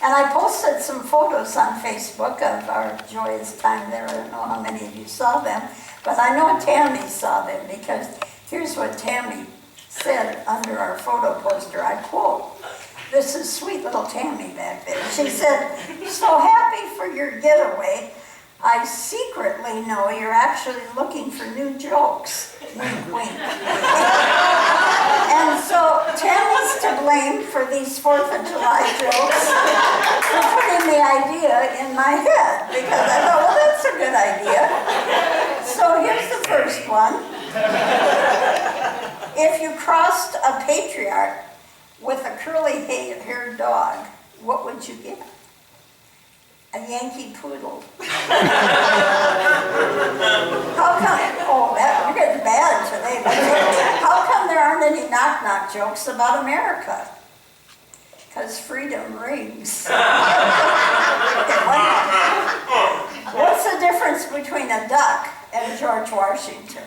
And I posted some photos on Facebook of our joyous time there. I don't know how many of you saw them, but I know Tammy saw them, because here's what Tammy said under our photo poster. I quote, this is sweet little Tammy back there. She said, so happy for your getaway. I secretly know you're actually looking for new jokes. Wink, wink. And so Tammy's to blame for these 4th of July jokes for putting the idea in my head, because I thought, well, that's a good idea. So here's the first one. If you crossed a patriarch with a curly-haired dog, what would you get? A Yankee poodle. How come, you're getting bad today, but how come there aren't any knock-knock jokes about America? Because freedom rings. What's the difference between a duck and George Washington?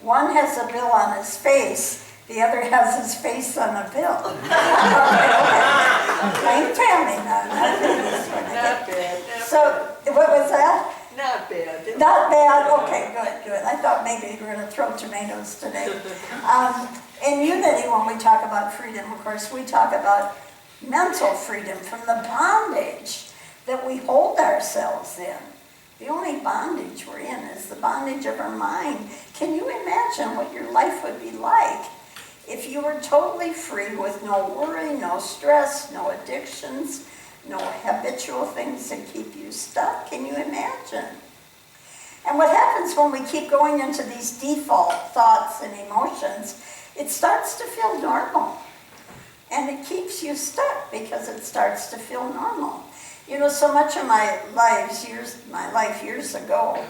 One has a bill on his face, the other has his face on a bill. Okay. Tell me now. Not bad. So, what was that? Not bad. Not bad? Okay, good. I thought maybe you were going to throw tomatoes today. In Unity, when we talk about freedom, of course, we talk about mental freedom from the bondage that we hold ourselves in. The only bondage we're in is the bondage of our mind. Can you imagine what your life would be like if you were totally free with no worry, no stress, no addictions, no habitual things that keep you stuck? Can you imagine? And what happens when we keep going into these default thoughts and emotions, it starts to feel normal. And it keeps you stuck because it starts to feel normal. You know, so much of my life years ago,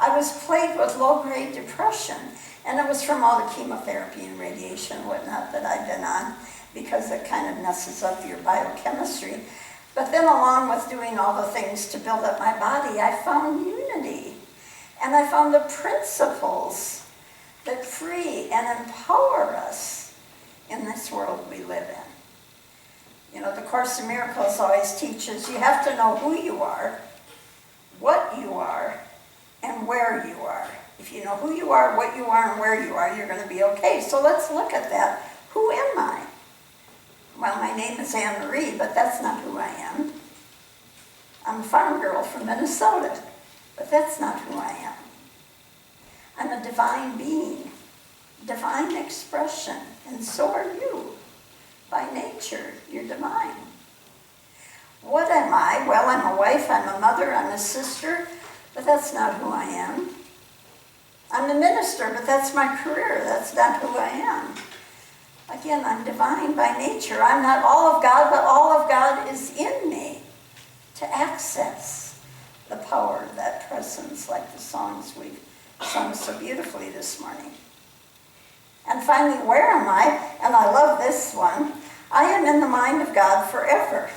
I was plagued with low-grade depression. And it was from all the chemotherapy and radiation and whatnot that I'd been on, because it kind of messes up your biochemistry. But then along with doing all the things to build up my body, I found unity. And I found the principles that free and empower us in this world we live in. You know, the Course in Miracles always teaches you have to know who you are, what you are, and where you are. If you know who you are, what you are, and where you are, you're going to be okay. So let's look at that. Who am I? Well, my name is Ann Marie, but that's not who I am. I'm a farm girl from Minnesota, but that's not who I am. I'm a divine being, divine expression, and so are you. By nature, you're divine. What am I? Well, I'm a wife, I'm a mother, I'm a sister, but that's not who I am. I'm a minister, but that's my career. That's not who I am. Again, I'm divine by nature. I'm not all of God, but all of God is in me to access the power of that presence, like the songs we've sung so beautifully this morning. And finally, where am I? And I love this one. I am in the mind of God forever.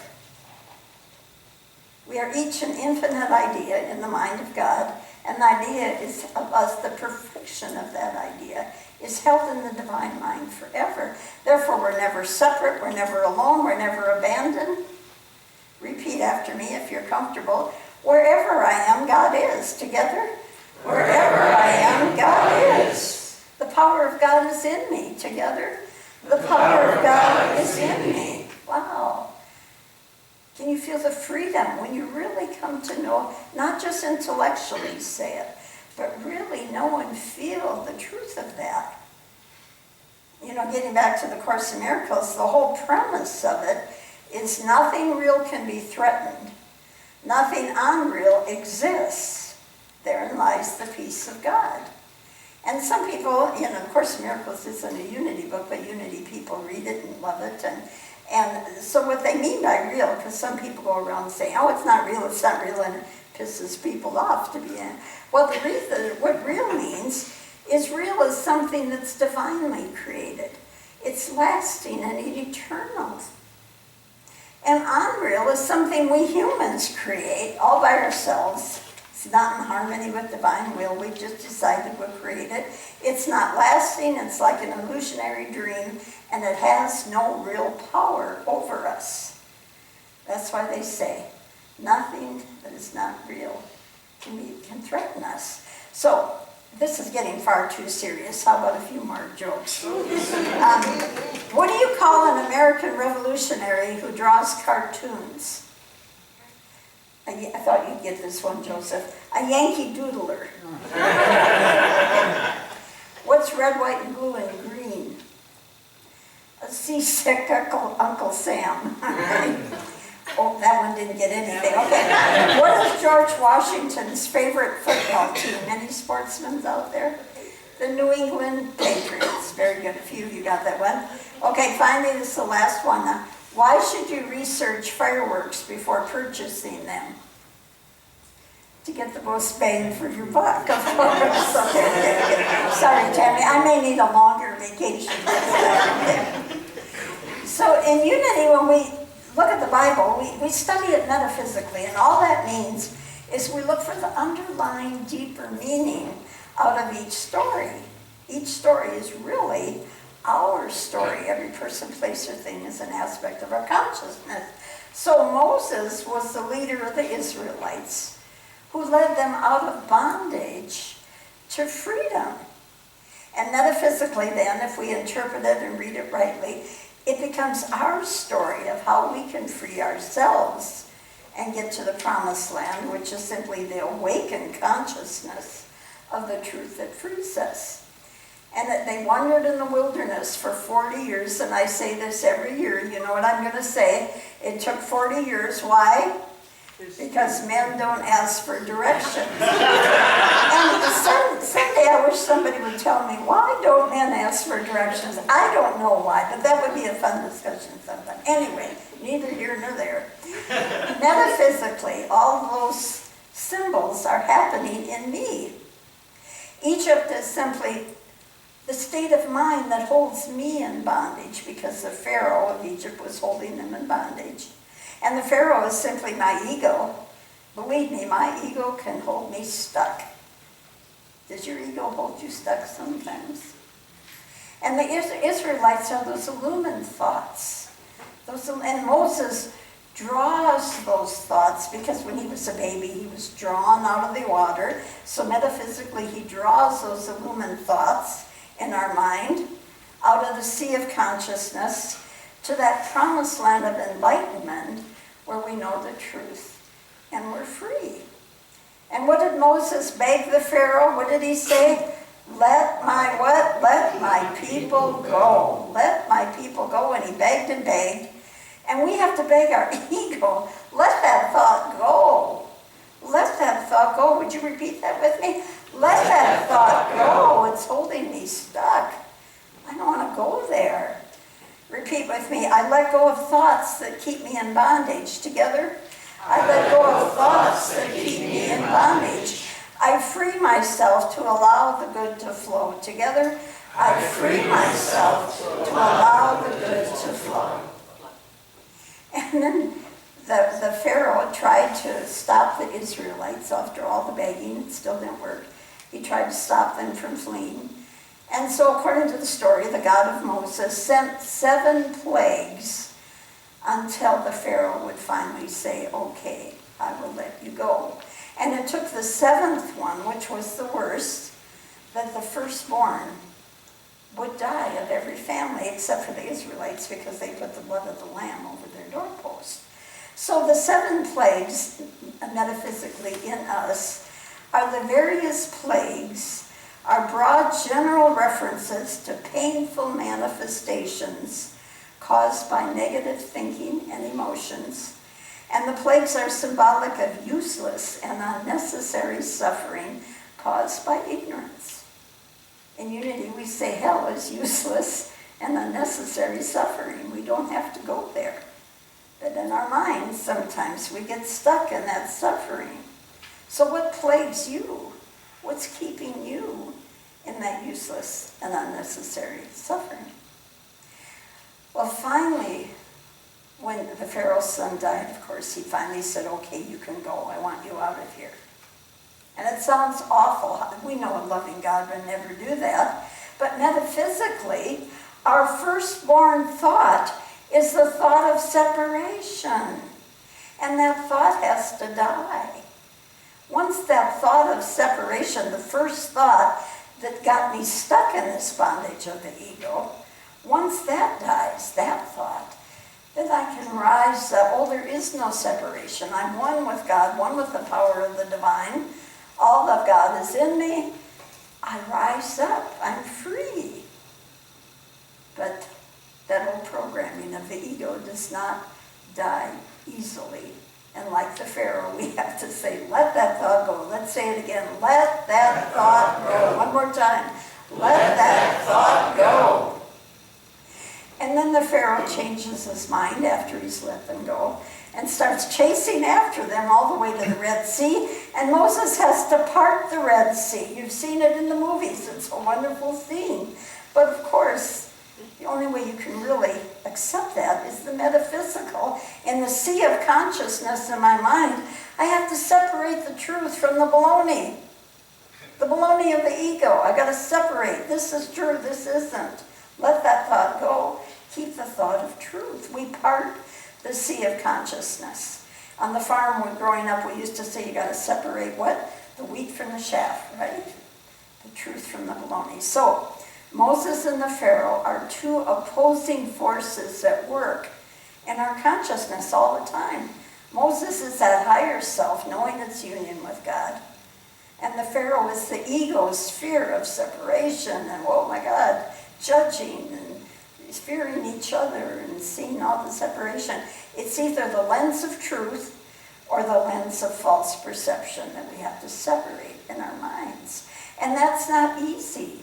We are each an infinite idea in the mind of God. And the idea is of us, the perfection of that idea is held in the divine mind forever. Therefore, we're never separate, we're never alone, we're never abandoned. Repeat after me if you're comfortable. Wherever I am, God is. Together. Wherever I am, God is. The power of God is in me. Together. The power of God is in me. Wow. Can you feel the freedom when you really come to know, not just intellectually say it, but really know and feel the truth of that? You know, getting back to the Course in Miracles, the whole premise of it is nothing real can be threatened. Nothing unreal exists. Therein lies the peace of God. And some people, you know, Course in Miracles isn't a unity book, but unity people read it and love it. And so what they mean by real, because some people go around saying, oh, it's not real, and it pisses people off to be in. Well, the reason, what real means is real is something that's divinely created. It's lasting and eternal. And unreal is something we humans create all by ourselves. It's not in harmony with divine will. We've just decided we'll create it. It's not lasting. It's like an illusionary dream, and it has no real power over us. That's why they say, nothing that is not real can threaten us. So, this is getting far too serious. How about a few more jokes? What do you call an American revolutionary who draws cartoons? I thought you'd get this one, Joseph. A Yankee Doodler. What's red, white, and blue and green? A seasick Uncle Sam. Oh, that one didn't get anything. Okay. What is George Washington's favorite football team? Any sportsmen out there? The New England Patriots. Very good. A few of you got that one. Okay, finally, this is the last one. Now, why should you research fireworks before purchasing them? To get the most bang for your buck, of course. Okay. Sorry, Tammy. I may need a longer vacation. So in Unity, when we look at the Bible, we study it metaphysically, and all that means is we look for the underlying deeper meaning out of each story. Each story is really our story. Every person, place, or thing is an aspect of our consciousness. So Moses was the leader of the Israelites who led them out of bondage to freedom. And metaphysically then, if we interpret it and read it rightly, it becomes our story of how we can free ourselves and get to the promised land, which is simply the awakened consciousness of the truth that frees us. And that they wandered in the wilderness for 40 years, and I say this every year, you know what I'm going to say? It took 40 years. Why? Because men don't ask for directions. And someday I wish somebody would tell me, why don't men ask for directions? I don't know why, but that would be a fun discussion sometime. Anyway, neither here nor there. Metaphysically, all those symbols are happening in me. Egypt is simply the state of mind that holds me in bondage, because the Pharaoh of Egypt was holding them in bondage. And the Pharaoh is simply my ego. Believe me, my ego can hold me stuck. Does your ego hold you stuck sometimes? And the Israelites are those illumined thoughts. And Moses draws those thoughts, because when he was a baby, he was drawn out of the water. So metaphysically, he draws those illumined thoughts in our mind out of the sea of consciousness to that promised land of enlightenment where we know the truth and we're free. And what did Moses beg the Pharaoh? What did he say? Let my what? Let my people go. Let my people go. And he begged and begged. And we have to beg our ego. Let that thought go. Let that thought go. Would you repeat that with me? Let that thought go. It's holding me stuck. I don't want to go there. Repeat with me. I let go of thoughts that keep me in bondage. Together. I let go of thoughts that keep me in bondage. I free myself to allow the good to flow. Together. I free myself to allow the good to flow. And then the Pharaoh tried to stop the Israelites after all the begging. It still didn't work. He tried to stop them from fleeing. And so according to the story, the God of Moses sent 7 plagues until the Pharaoh would finally say, okay, I will let you go. And it took the 7th one, which was the worst, that the firstborn would die of every family except for the Israelites, because they put the blood of the lamb over their doorpost. So the 7 plagues, metaphysically in us, are the various plagues, are broad general references to painful manifestations caused by negative thinking and emotions. And the plagues are symbolic of useless and unnecessary suffering caused by ignorance. In Unity, we say hell is useless and unnecessary suffering. We don't have to go there. But in our minds, sometimes we get stuck in that suffering. So what plagues you? What's keeping you in that useless and unnecessary suffering? Well, finally, when the Pharaoh's son died, of course, he finally said, okay, you can go. I want you out of here. And it sounds awful. We know a loving God would never do that. But metaphysically, our firstborn thought is the thought of separation. And that thought has to die. Once that thought of separation, the first thought that got me stuck in this bondage of the ego, once that dies, that thought, then I can rise up. Oh, there is no separation. I'm one with God, one with the power of the divine. All of God is in me. I rise up. I'm free. But that old programming of the ego does not die easily. And like the Pharaoh, we have to say, let that thought go. Let's say it again. Let that thought go. One more time. Let that thought go. And then the Pharaoh changes his mind after he's let them go and starts chasing after them all the way to the Red Sea. And Moses has to part the Red Sea. You've seen it in the movies. It's a wonderful scene. But of course, the only way you can really accept that is the metaphysical. In the sea of consciousness in my mind, I have to separate the truth from the baloney. The baloney of the ego. I got to separate. This is true, this isn't. Let that thought go. Keep the thought of truth. We part the sea of consciousness. On the farm when growing up, we used to say you got to separate what? The wheat from the chaff, right? The truth from the baloney. So, Moses and the Pharaoh are two opposing forces at work in our consciousness all the time. Moses is that higher self, knowing its union with God. And the Pharaoh is the ego's fear of separation and, oh my God, judging and fearing each other and seeing all the separation. It's either the lens of truth or the lens of false perception that we have to separate in our minds. And that's not easy.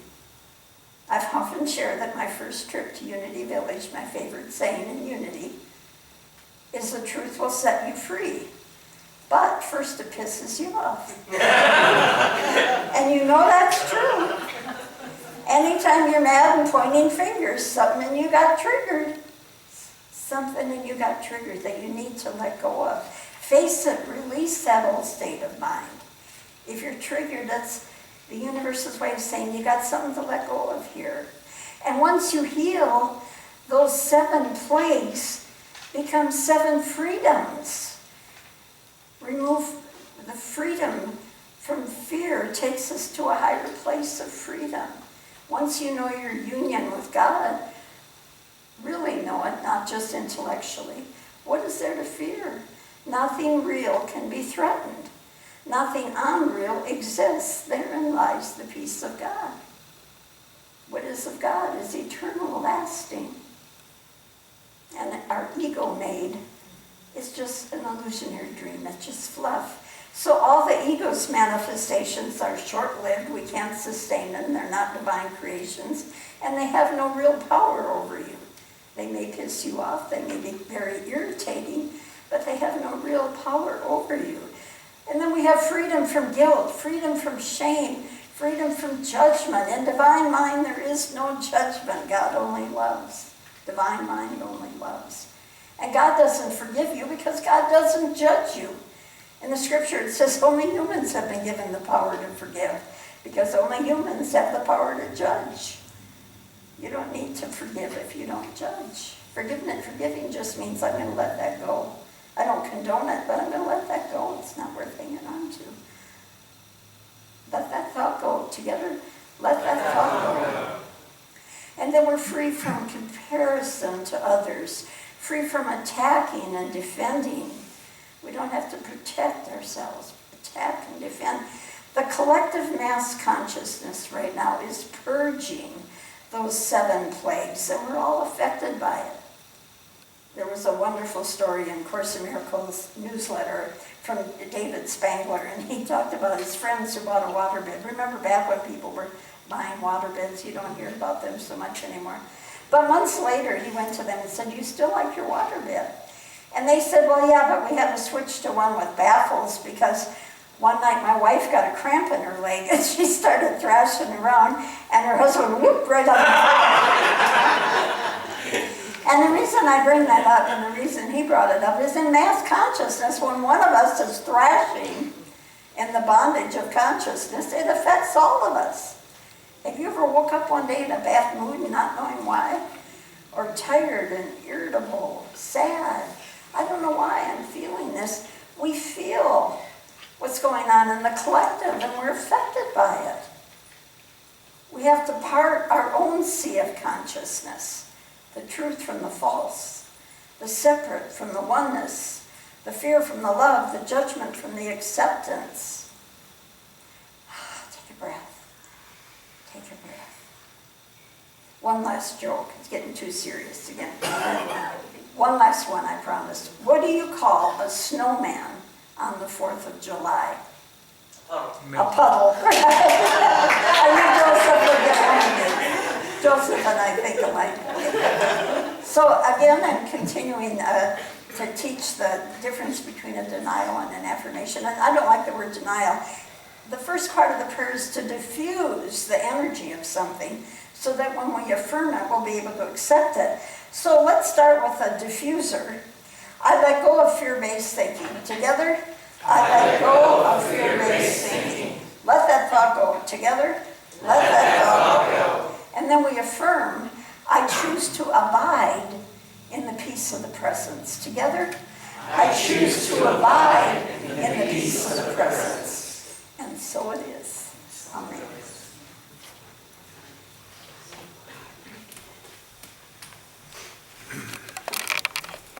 I've often shared that my first trip to Unity Village, my favorite saying in Unity, is the truth will set you free. But first it pisses you off. And you know that's true. Anytime you're mad and pointing fingers, something in you got triggered. Something in you got triggered that you need to let go of. Face it, release that old state of mind. If you're triggered, that's the universe's way of saying you got something to let go of here. And once you heal, those 7 plagues become 7 freedoms. Remove the freedom from fear takes us to a higher place of freedom. Once you know your union with God, really know it, not just intellectually, what is there to fear? Nothing real can be threatened. Nothing unreal exists. Therein lies the peace of God. What is of God is eternal, lasting. And our ego made is just an illusionary dream. It's just fluff. So all the ego's manifestations are short-lived. We can't sustain them. They're not divine creations. And they have no real power over you. They may piss you off. They may be very irritating. But they have no real power over you. And then we have freedom from guilt, freedom from shame, freedom from judgment. In divine mind, there is no judgment. God only loves. Divine mind only loves. And God doesn't forgive you because God doesn't judge you. In the scripture, it says only humans have been given the power to forgive because only humans have the power to judge. You don't need to forgive if you don't judge. Forgiving just means I'm going to let that go. I don't condone it, but I'm going to let that go. It's not worth hanging on to. Let that thought go. Together, let that thought go. And then we're free from comparison to others, free from attacking and defending. We don't have to protect ourselves, attack and defend. The collective mass consciousness right now is purging those 7 plagues, and we're all affected by it. There was a wonderful story in Course in Miracles newsletter from David Spangler, and he talked about his friends who bought a waterbed. Remember back when people were buying waterbeds? You don't hear about them so much anymore. But months later, he went to them and said, "You still like your waterbed?" And they said, "Well, yeah, but we had to switch to one with baffles because one night my wife got a cramp in her leg and she started thrashing around and her husband whooped right on the floor." And the reason I bring that up and the reason he brought it up is in mass consciousness, when one of us is thrashing in the bondage of consciousness, it affects all of us. Have you ever woke up one day in a bad mood and not knowing why? Or tired and irritable, sad? I don't know why I'm feeling this. going on in the collective, and we're affected by it. We have to part our own sea of consciousness, the truth from the false, the separate from the oneness, the fear from the love, the judgment from the acceptance. Take a breath. Take a breath. One last joke. It's getting too serious again. One last one, I promised. What do you call a snowman on the 4th of July? A puddle. I knew Joseph would get one of these. Joseph and I think alike. So again, I'm continuing to teach the difference between a denial and an affirmation. And I don't like the word denial. The first part of the prayer is to diffuse the energy of something so that when we affirm it, we'll be able to accept it. So let's start with a diffuser. I let go of fear-based thinking. Together, I let go of fear-based thinking. Let that thought go. Together, let that thought go. And then we affirm, I choose to abide in the peace of the presence. Together, I choose to abide in the peace of the presence. And so it is. Amen.